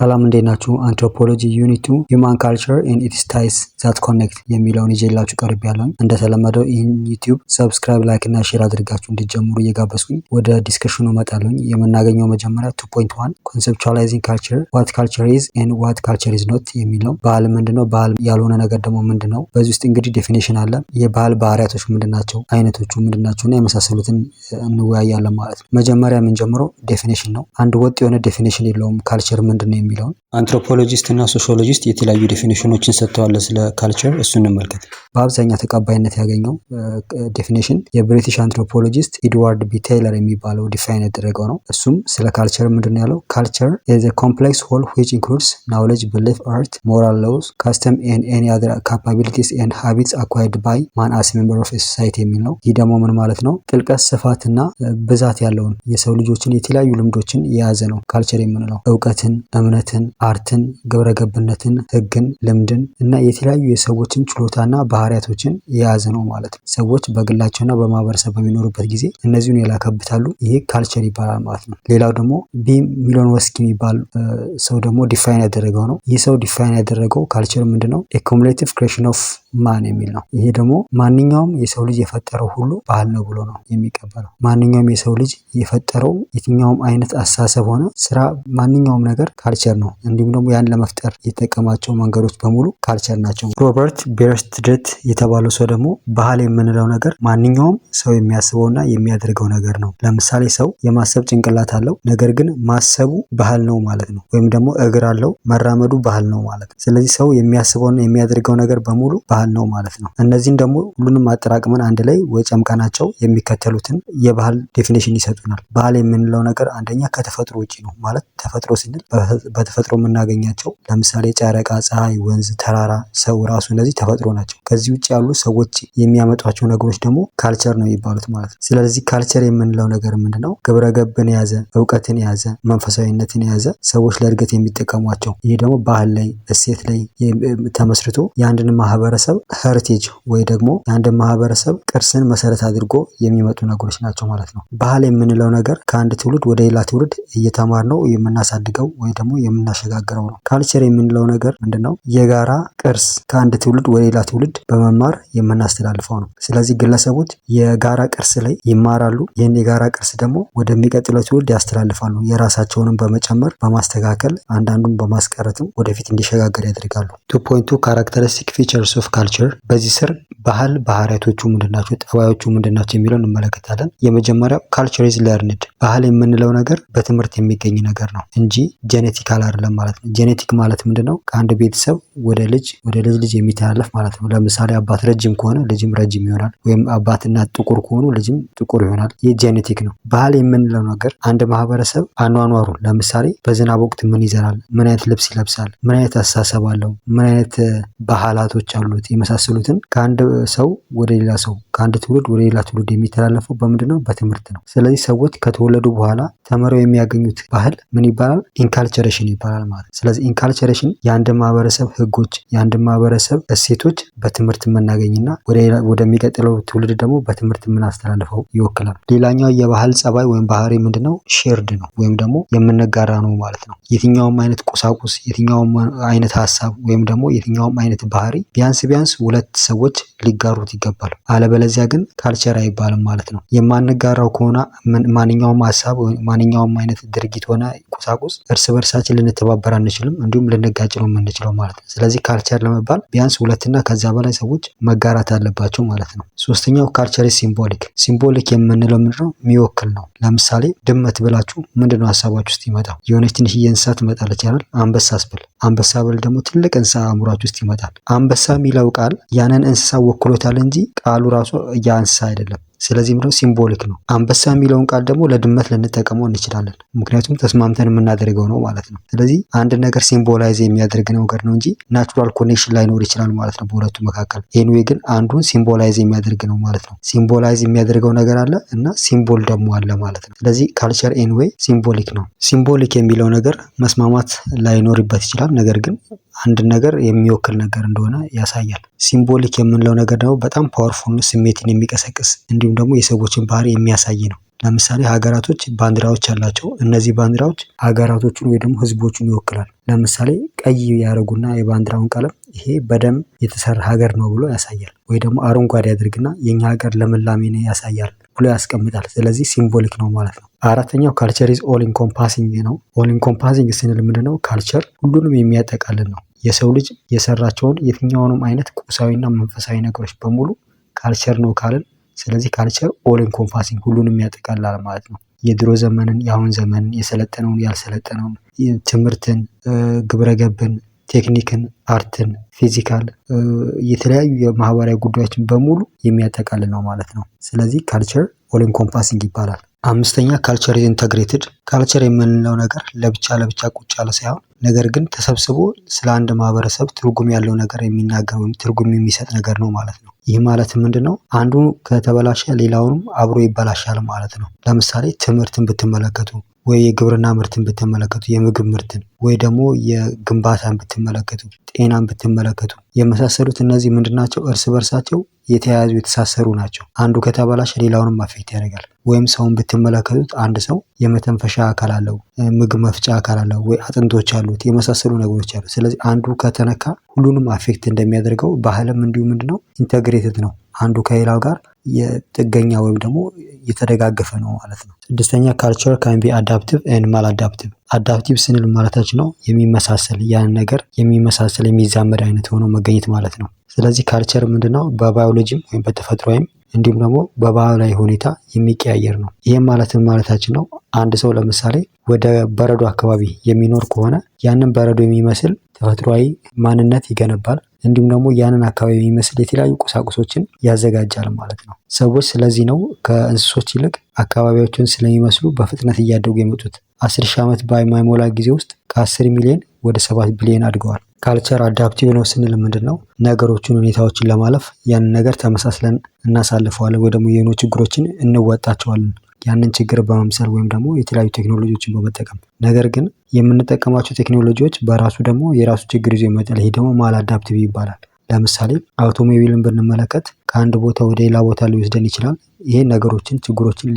ሰላም እንዴት ናችሁ? አንትሮፖሎጂ ዩኒት 2 ሂውማን ካልቸር ኤንድ ኢትስ ታይስ ዛት ኮኔክት የሚለውን ይዤላችሁ ቀርቤያለሁ። እንደተለመደው ይህን ዩቲዩብ ሰብስክራይብ፣ ላይክ እና ሼር አድርጋችሁ እንድትጀምሩ እየጋበዝኩኝ ወደ ዲስከሽኑ እመጣለሁ። የምናገኘው መጀመሪያ 2.1 ኮንሴፕቹዋላይዚንግ ካልቸር ዋት ካልቸር ኢዝ ኤንድ ዋት ካልቸር ኢዝ ኖት የሚለው ባህል ምንድነው፣ ባህል ያልሆነ ነገር ደግሞ ምንድነው። በዚህ ውስጥ እንግዲህ ዴፊኒሽን አለ። የባህል ባህሪያቶች ምንድናቸው፣ አይነቶቹ ምንድናቸው እና የመሳሰሉትን እንወያያለን ማለት ነው። መጀመሪያ የምንጀምረው ዴፊኒሽን ነው። አንድ ወጥ የሆነ ዴፊኒሽን የለውም ካልቸር ምንድነው የሚለውን። አንትሮፖሎጂስት እና ሶሺዮሎጂስት የተለያዩ ዴፊኒሽኖችን ሰጥተዋል ስለ ካልቸር። እሱ እንመልከት። በአብዛኛው ተቀባይነት ያገኘው ዴፊኒሽን የብሪቲሽ አንትሮፖሎጂስት ኤድዋርድ ቢ ቴይለር የሚባለው ዲፋይን ያደረገው ነው። እሱም ስለ ካልቸር ምንድነው ያለው? ካልቸር ኢዝ ኤ ኮምፕሌክስ ሆል which includes knowledge, belief, art, moral laws, custom and any other capabilities and habits acquired by man as member of a society የሚል ነው። ይህ ደግሞ ምን ማለት ነው? ጥልቀት፣ ስፋትና ብዛት ያለውን የሰው ልጆችን የተለያዩ ልምዶችን የያዘ ነው ካልቸር የምንለው። እውቀትን፣ እምነትን፣ አርትን፣ ግብረገብነትን፣ ህግን፣ ልምድን እና የተለያዩ የሰዎችን ችሎታና ባህሪያቶችን የያዘ ነው ማለት ነው። ሰዎች በግላቸውና በማህበረሰብ በሚኖሩበት ጊዜ እነዚሁን ያላከብታሉ። ይሄ ካልቸር ይባላል ማለት ነው። ሌላው ደግሞ ቢ ሚሎን ወስኪ የሚባል ሰው ደግሞ ዲፋይን ያደረገው ነው። ይህ ሰው ዲፋይን ያደረገው ካልቸር ምንድነው? ኤ ኩሙሌቲቭ ክሬሽን ኦፍ ማን የሚል ነው። ይሄ ደግሞ ማንኛውም የሰው ልጅ የፈጠረው ሁሉ ባህል ነው ብሎ ነው የሚቀበለው። ማንኛውም የሰው ልጅ የፈጠረው የትኛውም አይነት አስተሳሰብ ሆነ ስራ፣ ማንኛውም ነገር ካልቸር ነው። እንዲሁም ደግሞ ያን ለመፍጠር የተጠቀማቸው መንገዶች በሙሉ ካልቸር ናቸው። ሮበርት ቤርስትሬት የተባለው ሰው ደግሞ ባህል የምንለው ነገር ማንኛውም ሰው የሚያስበውና የሚያደርገው ነገር ነው። ለምሳሌ ሰው የማሰብ ጭንቅላት አለው፣ ነገር ግን ማሰቡ ባህል ነው ማለት ነው። ወይም ደግሞ እግር አለው፣ መራመዱ ባህል ነው ማለት ነው። ስለዚህ ሰው የሚያስበውና የሚያደርገው ነገር በሙሉ ባህል ነው ማለት ነው። እነዚህን ደግሞ ሁሉንም አጠራቅመን አንድ ላይ ወይ ጨምቀናቸው የሚከተሉትን የባህል ዴፊኒሽን ይሰጡናል። ባህል የምንለው ነገር አንደኛ ከተፈጥሮ ውጪ ነው ማለት ተፈጥሮ ስንል በተፈጥሮ የምናገኛቸው ለምሳሌ ጨረቃ፣ ፀሐይ፣ ወንዝ፣ ተራራ፣ ሰው ራሱ እነዚህ ተፈጥሮ ናቸው። ከዚህ ውጭ ያሉ ሰዎች የሚያመጧቸው ነገሮች ደግሞ ካልቸር ነው የሚባሉት ማለት ነው። ስለዚህ ካልቸር የምንለው ነገር ምንድነው? ግብረ ገብን የያዘ፣ እውቀትን የያዘ፣ መንፈሳዊነትን የያዘ ሰዎች ለእድገት የሚጠቀሟቸው። ይህ ደግሞ ባህል ላይ እሴት ላይ ተመስርቶ የአንድን ማህበረሰብ ሄሪቴጅ ወይ ደግሞ የአንድን ማህበረሰብ ቅርስን መሰረት አድርጎ የሚመጡ ነገሮች ናቸው ማለት ነው። ባህል የምንለው ነገር ከአንድ ትውልድ ወደ ሌላ ትውልድ እየተማርነው የምናሳድገው ወይ ደግሞ የምናሸጋግረው ነው። ካልቸር የምንለው ነገር ምንድነው? የጋራ ቅርስ ከአንድ ትውልድ ወደ ሌላ ትውልድ በመማር የምናስተላልፈው ነው። ስለዚህ ግለሰቦች የጋራ ቅርስ ላይ ይማራሉ። ይህን የጋራ ቅርስ ደግሞ ወደሚቀጥለው ትውልድ ያስተላልፋሉ። የራሳቸውንም በመጨመር በማስተካከል አንዳንዱን በማስቀረትም ወደፊት እንዲሸጋገር ያደርጋሉ። 2.2 ካራክተሪስቲክ ፊቸርስ ኦፍ ካልቸር። በዚህ ስር ባህል ባህሪያቶቹ ምንድናቸው፣ ጠባዮቹ ምንድናቸው የሚለውን እንመለከታለን። የመጀመሪያው ካልቸር ኢዝ ለርንድ። ባህል የምንለው ነገር በትምህርት የሚገኝ ነገር ነው እንጂ ጄኔቲካል አይደለም ማለት ነው። ጄኔቲክ ማለት ምንድነው? ከአንድ ቤተሰብ ወደ ልጅ ልጅ የሚተላለፍ ማለት ነው። ለምሳሌ አባት ረጅም ከሆነ ልጅም ረጅም ይሆናል፣ ወይም አባትና ጥቁር ከሆኑ ልጅም ጥቁር ይሆናል። ይህ ጄኔቲክ ነው። ባህል የምንለው ነገር አንድ ማህበረሰብ አኗኗሩ፣ ለምሳሌ በዝናብ ወቅት ምን ይዘራል፣ ምን አይነት ልብስ ይለብሳል፣ ምን አይነት አስተሳሰብ አለው፣ ምን አይነት ባህላቶች አሉት፣ የመሳሰሉትን ከአንድ ሰው ወደ ሌላ ሰው፣ ከአንድ ትውልድ ወደ ሌላ ትውልድ የሚተላለፈው በምንድነው? በትምህርት ነው። ስለዚህ ሰዎች ከተወለዱ በኋላ ተምረው የሚያገኙት ባህል ምን ይባላል? ኢንካልቸሬሽን ይባላል ማለት ነው። ስለዚህ ኢንካልቸሬሽን የአንድ ማህበረሰብ ህጎች፣ የአንድ ማህበረሰብ እሴቶች በትምህርት የምናገኝና ወደሚቀጥለው ትውልድ ደግሞ በትምህርት የምናስተላልፈው ይወክላል። ሌላኛው የባህል ጸባይ ወይም ባህሪ ምንድነው? ሼርድ ነው ወይም ደግሞ የምንጋራ ነው ማለት ነው። የትኛውም አይነት ቁሳቁስ፣ የትኛውም አይነት ሀሳብ ወይም ደግሞ የትኛውም አይነት ባህሪ ቢያንስ ሁለት ሰዎች ሊጋሩት ይገባል። አለበለዚያ ግን ካልቸር አይባልም ማለት ነው። የማንጋራው ከሆነ ማንኛውም ሀሳብ፣ ማንኛውም አይነት ድርጊት ሆነ ቁሳቁስ እርስ በርሳችን ልንተባበር አንችልም፣ እንዲሁም ልንጋጭ ነው የምንችለው ማለት ነው። ስለዚህ ካልቸር ለመባል ቢያንስ ሁለትና ከዛ በላይ ሰዎች መጋራት አለባቸው ማለት ነው። ሶስተኛው ካልቸር ሲምቦሊክ። ሲምቦሊክ የምንለው ምንድነው? የሚወክል ነው። ለምሳሌ ድመት ብላችሁ ምንድነው ሀሳባችሁ ውስጥ ይመጣል? የሆነች ትንሽዬ እንስሳ ትመጣለች አይደል? አንበሳስ ብል፣ አንበሳ ብል ደግሞ ትልቅ እንስሳ አእምሯችሁ ውስጥ ይመጣል። አንበሳ የሚለው ቃል ያንን እንስሳ ወክሎታል እንጂ ቃሉ ራሱ ያ እንስሳ አይደለም። ስለዚህ ምንድነው? ሲምቦሊክ ነው። አንበሳ የሚለውን ቃል ደግሞ ለድመት ልንጠቀመው እንችላለን፣ ምክንያቱም ተስማምተን የምናደርገው ነው ማለት ነው። ስለዚህ አንድ ነገር ሲምቦላይዝ የሚያደርግ ነገር ነው እንጂ ናቹራል ኮኔክሽን ላይኖር ይችላል ማለት ነው በሁለቱ መካከል። ኤኒዌይ ግን አንዱን ሲምቦላይዝ የሚያደርግ ነው ማለት ነው። ሲምቦላይዝ የሚያደርገው ነገር አለ እና ሲምቦል ደግሞ አለ ማለት ነው። ስለዚህ ካልቸር ኤኒዌይ ሲምቦሊክ ነው። ሲምቦሊክ የሚለው ነገር መስማማት ላይኖርበት ይችላል፣ ነገር ግን አንድ ነገር የሚወክል ነገር እንደሆነ ያሳያል። ሲምቦሊክ የምንለው ነገር ደግሞ በጣም ፓወርፉል፣ ስሜትን የሚቀሰቅስ እንዲሁም ደግሞ የሰዎችን ባህሪ የሚያሳይ ነው። ለምሳሌ ሀገራቶች ባንዲራዎች አላቸው። እነዚህ ባንዲራዎች ሀገራቶቹን ወይ ደግሞ ህዝቦቹን ይወክላል። ለምሳሌ ቀይ ያደረጉና የባንዲራውን ቀለም ይሄ በደም የተሰራ ሀገር ነው ብሎ ያሳያል። ወይ ደግሞ አረንጓዴ ያደርግና የኛ ሀገር ልምላሜን ያሳያል ብሎ ያስቀምጣል። ስለዚህ ሲምቦሊክ ነው ማለት ነው። አራተኛው ካልቸር ኢዝ ኦል ኢንኮምፓሲንግ ነው። ኦል ኢንኮምፓሲንግ ስንል ምንድነው? ካልቸር ሁሉንም የሚያጠቃልል ነው። የሰው ልጅ የሰራቸውን የትኛውንም አይነት ቁሳዊና መንፈሳዊ ነገሮች በሙሉ ካልቸር ነው ካልን፣ ስለዚህ ካልቸር ኦል ኢንኮምፓሲንግ ሁሉንም ያጠቃልላል ማለት ነው። የድሮ ዘመንን፣ የአሁን ዘመንን፣ የሰለጠነውን፣ ያልሰለጠነውን፣ ትምህርትን፣ ግብረገብን፣ ቴክኒክን፣ አርትን፣ ፊዚካል የተለያዩ የማህበራዊ ጉዳዮችን በሙሉ የሚያጠቃልል ነው ማለት ነው። ስለዚህ ካልቸር ኦል ኢንኮምፓሲንግ ይባላል። አምስተኛ ካልቸር ኢዝ ኢንተግሬትድ። ካልቸር የምንለው ነገር ለብቻ ቁጭ ያለ ሳይሆን ነገር ግን ተሰብስቦ ስለ አንድ ማህበረሰብ ትርጉም ያለው ነገር የሚናገር ወይም ትርጉም የሚሰጥ ነገር ነው ማለት ነው። ይህ ማለት ምንድነው? አንዱ ከተበላሸ ሌላውንም አብሮ ይበላሻል ማለት ነው። ለምሳሌ ትምህርትን ብትመለከቱ ወይ የግብርና ምርትን ብትመለከቱ፣ የምግብ ምርትን ወይ ደግሞ የግንባታን ብትመለከቱ፣ ጤናን ብትመለከቱ የመሳሰሉት እነዚህ ምንድናቸው? እርስ በርሳቸው የተያያዙ የተሳሰሩ ናቸው። አንዱ ከተበላሸ ሌላውንም አፌክት ያደርጋል። ወይም ሰውን ብትመለከቱት አንድ ሰው የመተንፈሻ አካል አለው፣ ምግብ መፍጫ አካል አለው፣ ወይ አጥንቶች አሉት፣ የመሳሰሉ ነገሮች አሉ። ስለዚህ አንዱ ከተነካ ሁሉንም አፌክት እንደሚያደርገው ባህልም እንዲሁ ምንድነው? ኢንተግሬትድ ነው። አንዱ ከሌላው ጋር የጥገኛ ወይም ደግሞ የተደጋገፈ ነው ማለት ነው። ስድስተኛ ካልቸር ካን ቢ አዳፕቲቭ ኤንድ ማል አዳፕቲቭ። አዳፕቲቭ ስንል ማለታችን ነው የሚመሳሰል ያን ነገር የሚመሳሰል የሚዛመድ አይነት ሆኖ መገኘት ማለት ነው። ስለዚህ ካልቸር ምንድነው? በባዮሎጂም ወይም በተፈጥሯዊም እንዲሁም ደግሞ በባህላዊ ሁኔታ የሚቀያየር ነው። ይህም ማለታችን ነው አንድ ሰው ለምሳሌ ወደ በረዶ አካባቢ የሚኖር ከሆነ ያንን በረዶ የሚመስል ተፈጥሯዊ ማንነት ይገነባል። እንዲሁም ደግሞ ያንን አካባቢ የሚመስል የተለያዩ ቁሳቁሶችን ያዘጋጃል ማለት ነው። ሰዎች ስለዚህ ነው ከእንስሶች ይልቅ አካባቢዎችን ስለሚመስሉ በፍጥነት እያደጉ የመጡት። 10,000 ዓመት በማይሞላ ጊዜ ውስጥ ከ10 ሚሊዮን ወደ 7 ቢሊዮን አድገዋል። ካልቸር አዳፕቲቭ ነው ስንል ምንድነው? ነገሮችን ሁኔታዎችን ለማለፍ ያንን ነገር ተመሳስለን እናሳልፈዋለን ወይ ደግሞ የሆኑ ችግሮችን እንወጣቸዋለን ያንን ችግር በመምሰል ወይም ደግሞ የተለያዩ ቴክኖሎጂዎችን በመጠቀም። ነገር ግን የምንጠቀማቸው ቴክኖሎጂዎች በራሱ ደግሞ የራሱ ችግር ይዞ ይመጣል። ይሄ ደግሞ ማል አዳፕቲቭ ይባላል። ለምሳሌ አውቶሞቢልን ብንመለከት ከአንድ ቦታ ወደ ሌላ ቦታ ሊወስደን ይችላል። ይሄ ነገሮችን ችግሮችን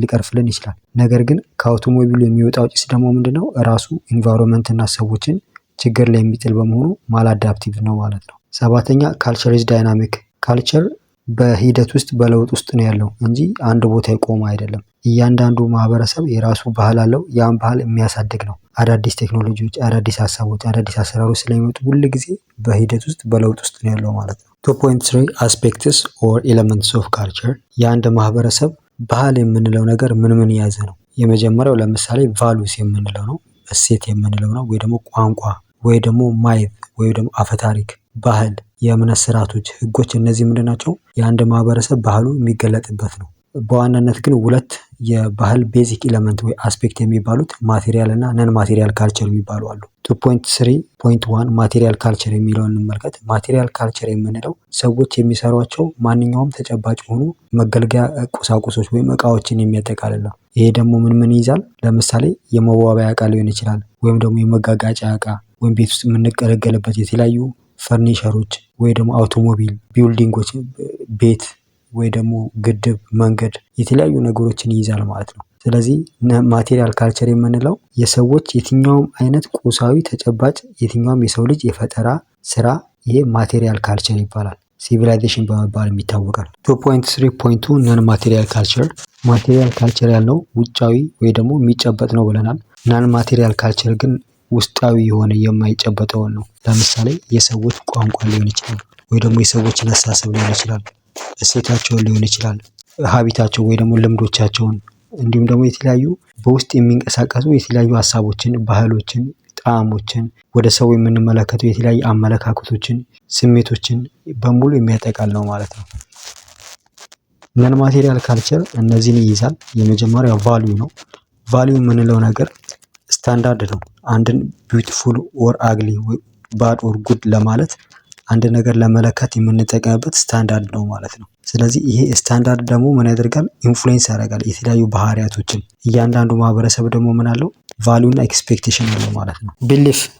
ሊቀርፍልን ይችላል። ነገር ግን ከአውቶሞቢሉ የሚወጣው ጭስ ደግሞ ምንድነው? ራሱ ኢንቫይሮንመንት እና ሰዎችን ችግር ላይ የሚጥል በመሆኑ ማል አዳፕቲቭ ነው ማለት ነው። ሰባተኛ ካልቸር ኢዝ ዳይናሚክ። ካልቸር በሂደት ውስጥ በለውጥ ውስጥ ነው ያለው እንጂ አንድ ቦታ የቆመ አይደለም። እያንዳንዱ ማህበረሰብ የራሱ ባህል አለው። ያን ባህል የሚያሳድግ ነው። አዳዲስ ቴክኖሎጂዎች፣ አዳዲስ ሀሳቦች፣ አዳዲስ አሰራሮች ስለሚመጡ ሁል ጊዜ በሂደት ውስጥ በለውጥ ውስጥ ነው ያለው ማለት ነው። 2.3 አስፔክትስ ኦር ኤለመንትስ ኦፍ ካልቸር። የአንድ ማህበረሰብ ባህል የምንለው ነገር ምን የያዘ ነው? የመጀመሪያው ለምሳሌ ቫሉስ የምንለው ነው፣ እሴት የምንለው ነው፣ ወይ ደግሞ ቋንቋ ወይ ደግሞ ማየት ወይ ደግሞ አፈታሪክ፣ ባህል፣ የእምነት ስርዓቶች፣ ህጎች እነዚህ ምንድን ናቸው? የአንድ ማህበረሰብ ባህሉ የሚገለጥበት ነው። በዋናነት ግን ሁለት የባህል ቤዚክ ኤለመንት ወይ አስፔክት የሚባሉት ማቴሪያል እና ነን ማቴሪያል ካልቸር የሚባሉ አሉ። 2.3.1 ማቴሪያል ካልቸር የሚለውን እንመልከት። ማቴሪያል ካልቸር የምንለው ሰዎች የሚሰሯቸው ማንኛውም ተጨባጭ የሆኑ መገልገያ ቁሳቁሶች ወይም እቃዎችን የሚያጠቃልል ነው። ይሄ ደግሞ ምን ይይዛል? ለምሳሌ የመዋቢያ እቃ ሊሆን ይችላል፣ ወይም ደግሞ የመጋጋጫ እቃ ወይም ቤት ውስጥ የምንገለገልበት የተለያዩ ፈርኒቸሮች ወይ ደግሞ አውቶሞቢል፣ ቢልዲንጎች፣ ቤት ወይ ደግሞ ግድብ፣ መንገድ የተለያዩ ነገሮችን ይይዛል ማለት ነው። ስለዚህ ማቴሪያል ካልቸር የምንለው የሰዎች የትኛውም አይነት ቁሳዊ ተጨባጭ የትኛውም የሰው ልጅ የፈጠራ ስራ ይሄ ማቴሪያል ካልቸር ይባላል። ሲቪላይዜሽን በመባል ይታወቃል። 2.3.2 ነን ማቴሪያል ካልቸር። ማቴሪያል ካልቸር ያልነው ውጫዊ ወይ ደግሞ የሚጨበጥ ነው ብለናል። ነን ማቴሪያል ካልቸር ግን ውስጣዊ የሆነ የማይጨበጠውን ነው። ለምሳሌ የሰዎች ቋንቋ ሊሆን ይችላል፣ ወይ ደግሞ የሰዎችን አስተሳሰብ ሊሆን ይችላል፣ እሴታቸውን ሊሆን ይችላል፣ ሀቢታቸው ወይ ደግሞ ልምዶቻቸውን፣ እንዲሁም ደግሞ የተለያዩ በውስጥ የሚንቀሳቀሱ የተለያዩ ሀሳቦችን፣ ባህሎችን፣ ጣዕሞችን፣ ወደ ሰው የምንመለከተው የተለያዩ አመለካከቶችን፣ ስሜቶችን በሙሉ የሚያጠቃል ነው ማለት ነው። ነን ማቴሪያል ካልቸር እነዚህን ይይዛል። የመጀመሪያው ቫልዩ ነው። ቫልዩ የምንለው ነገር ስታንዳርድ ነው። አንድን ቢዩቲፉል ኦር አግሊ ባድ ኦር ጉድ ለማለት አንድ ነገር ለመለካት የምንጠቀምበት ስታንዳርድ ነው ማለት ነው። ስለዚህ ይሄ ስታንዳርድ ደግሞ ምን ያደርጋል? ኢንፍሉዌንስ ያደርጋል የተለያዩ ባህሪያቶችን። እያንዳንዱ ማህበረሰብ ደግሞ ምን አለው? ቫልዩ እና ኤክስፔክቴሽን አለው ማለት ነው።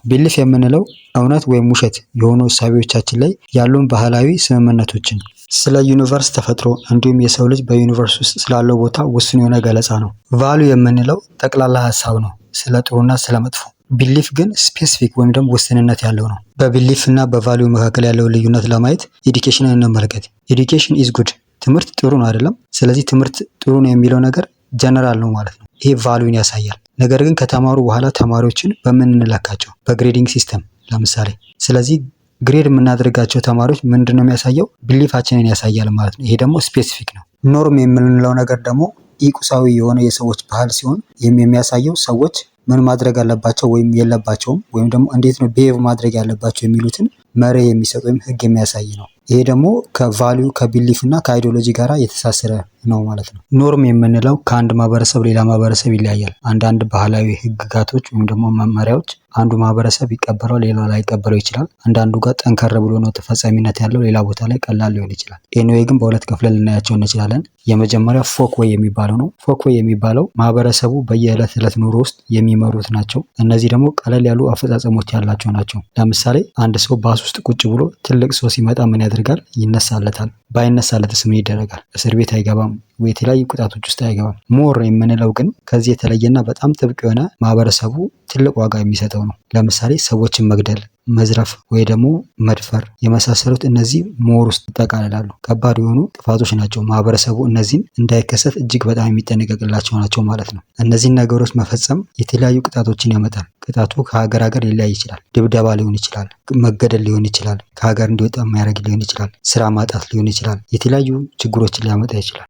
ቢሊፍ የምንለው እውነት ወይም ውሸት የሆኑ እሳቤዎቻችን ላይ ያሉን ባህላዊ ስምምነቶችን ስለ ዩኒቨርስ ተፈጥሮ እንዲሁም የሰው ልጅ በዩኒቨርስ ውስጥ ስላለው ቦታ ውስን የሆነ ገለጻ ነው። ቫልዩ የምንለው ጠቅላላ ሀሳብ ነው ስለ ጥሩና ስለ መጥፎ። ቢሊፍ ግን ስፔሲፊክ ወይም ደግሞ ውስንነት ያለው ነው። በቢሊፍ እና በቫልዩ መካከል ያለውን ልዩነት ለማየት ኤዱኬሽንን እንመልከት። ኤዱኬሽን ኢዝ ጉድ፣ ትምህርት ጥሩ ነው አይደለም። ስለዚህ ትምህርት ጥሩ ነው የሚለው ነገር ጀነራል ነው ማለት ነው። ይሄ ቫልዩን ያሳያል። ነገር ግን ከተማሩ በኋላ ተማሪዎችን በምን እንለካቸው? በግሬዲንግ ሲስተም ለምሳሌ። ስለዚህ ግሬድ የምናደርጋቸው ተማሪዎች ምንድን ነው የሚያሳየው? ቢሊፋችንን ያሳያል ማለት ነው። ይሄ ደግሞ ስፔሲፊክ ነው። ኖርም የምንለው ነገር ደግሞ ኢቁሳዊ የሆነ የሰዎች ባህል ሲሆን ይህም የሚያሳየው ሰዎች ምን ማድረግ አለባቸው ወይም የለባቸውም ወይም ደግሞ እንዴት ነው ቢሄቭ ማድረግ ያለባቸው የሚሉትን መርህ የሚሰጥ ወይም ህግ የሚያሳይ ነው። ይሄ ደግሞ ከቫልዩ ከቢሊፍ እና ከአይዲዮሎጂ ጋር የተሳሰረ ነው ማለት ነው። ኖርም የምንለው ከአንድ ማህበረሰብ ሌላ ማህበረሰብ ይለያያል። አንዳንድ ባህላዊ ህግጋቶች ወይም ደግሞ መመሪያዎች አንዱ ማህበረሰብ ይቀበለው ሌላው ላይቀበለው ይችላል። አንዳንዱ ጋር ጠንከር ብሎ ነው ተፈጻሚነት ያለው፣ ሌላ ቦታ ላይ ቀላል ሊሆን ይችላል። ኤኒዌይ ግን በሁለት ከፍለን ልናያቸው እንችላለን። የመጀመሪያው ፎክዌይ የሚባለው ነው። ፎክዌይ የሚባለው ማህበረሰቡ በየዕለት ዕለት ኑሮ ውስጥ የሚመሩት ናቸው። እነዚህ ደግሞ ቀለል ያሉ አፈጻጸሞች ያላቸው ናቸው። ለምሳሌ አንድ ሰው ባስ ውስጥ ቁጭ ብሎ ትልቅ ሰው ሲመጣ ምን ያደርጋል? ይነሳለታል። ባይነሳለትስ ምን ይደረጋል? እስር ቤት አይገባም ወይ የተለያዩ ቅጣቶች ውስጥ አይገባም። ሞር የምንለው ግን ከዚህ የተለየና በጣም ጥብቅ የሆነ ማህበረሰቡ ትልቅ ዋጋ የሚሰጠው ነው። ለምሳሌ ሰዎችን መግደል፣ መዝረፍ ወይ ደግሞ መድፈር የመሳሰሉት እነዚህ ሞር ውስጥ ይጠቃልላሉ። ከባድ የሆኑ ጥፋቶች ናቸው። ማህበረሰቡ እነዚህን እንዳይከሰት እጅግ በጣም የሚጠነቀቅላቸው ናቸው ማለት ነው። እነዚህን ነገሮች መፈጸም የተለያዩ ቅጣቶችን ያመጣል። ቅጣቱ ከሀገር ሀገር ሊለያይ ይችላል። ድብደባ ሊሆን ይችላል፣ መገደል ሊሆን ይችላል፣ ከሀገር እንዲወጣ የሚያደርግ ሊሆን ይችላል፣ ስራ ማጣት ሊሆን ይችላል፣ የተለያዩ ችግሮችን ሊያመጣ ይችላል።